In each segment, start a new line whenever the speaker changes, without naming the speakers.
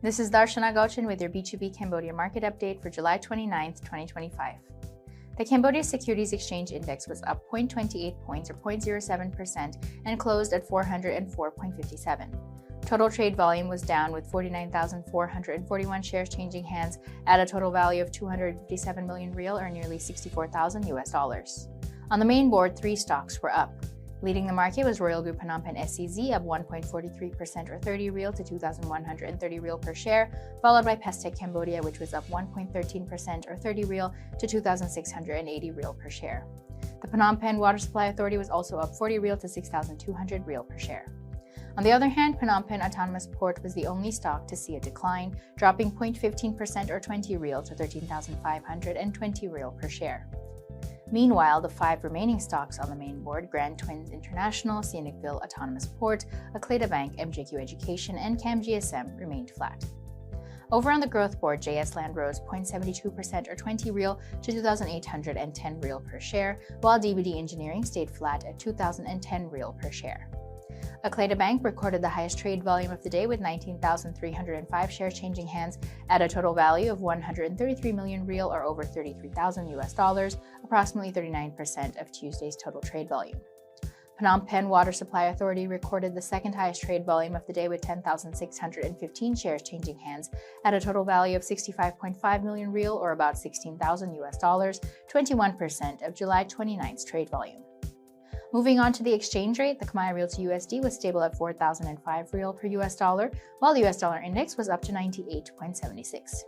This is Darshana Gauchan with your B2B Cambodia Market update for July 29, 2025. The Cambodia Securities Exchange Index was up 0.28 points or 0.07% and closed at 404.57. Total trade volume was down with 49,441 shares changing hands at a total value of 257 million real or nearly $64,000. On the main board, 3 stocks were up. Leading the market was Royal Group Phnom Penh SCZ up 1.43% or 30 real to 2,130 real per share, followed by Pestech Cambodia, which was up 1.13% or 30 real to 2,680 real per share. The Phnom Penh Water Supply Authority was also up 40 real to 6,200 real per share. On the other hand, Phnom Penh Autonomous Port was the only stock to see a decline, dropping 0.15% or 20 real to 13,520 real per share. Meanwhile, the 5 remaining stocks on the main board, Grand Twins International, Sihanoukville Autonomous Port, Akleda Bank, MJQ Education, and Cam GSM remained flat. Over on the growth board, JS Land rose 0.72% or 20 real to 2,810 real per share, while DBD Engineering stayed flat at 2,010 real per share. Akleda Bank recorded the highest trade volume of the day with 19,305 shares changing hands at a total value of 133 million real or over $33,000, approximately 39% of Tuesday's total trade volume. Phnom Penh Water Supply Authority recorded the second highest trade volume of the day with 10,615 shares changing hands at a total value of 65.5 million real or about $16,000, 21% of July 29th's trade volume. Moving on to the exchange rate, the Khmer Real to USD was stable at 4,005 real per US dollar, while the US dollar index was up to 98.76.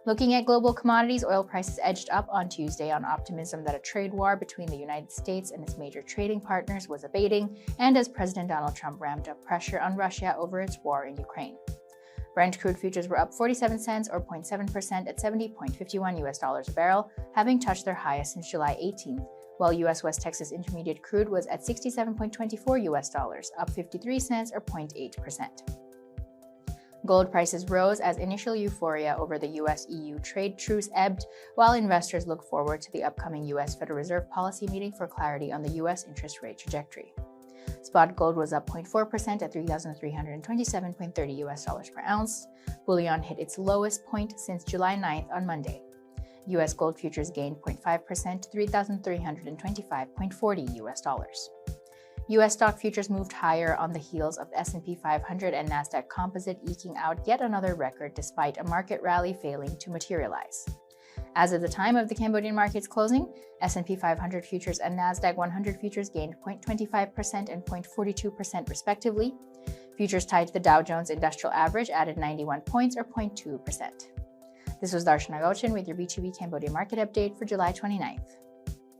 Looking at global commodities, oil prices edged up on Tuesday on optimism that a trade war between the United States and its major trading partners was abating, and as President Donald Trump ramped up pressure on Russia over its war in Ukraine. Brent crude futures were up 47 cents or 0.7% at $70.51 US dollars a barrel, having touched their highest since July 18th. While U.S. West Texas Intermediate crude was at $67.24 US dollars, up 53 cents or 0.8%. Gold prices rose as initial euphoria over the U.S.-EU trade truce ebbed, while investors look forward to the upcoming U.S. Federal Reserve policy meeting for clarity on the U.S. interest rate trajectory. Spot gold was up 0.4% at $3,327.30 US dollars per ounce. Bullion hit its lowest point since July 9th on Monday. U.S. gold futures gained 0.5% to $3,325.40 US dollars. U.S. stock futures moved higher on the heels of the S&P 500 and Nasdaq Composite eking out yet another record despite a market rally failing to materialize. As of the time of the Cambodian market's closing, S&P 500 futures and Nasdaq 100 futures gained 0.25% and 0.42% respectively. Futures tied to the Dow Jones Industrial Average added 91 points or 0.2%. This was Darshana Gauchan with your B2B Cambodia Market update for July 29th.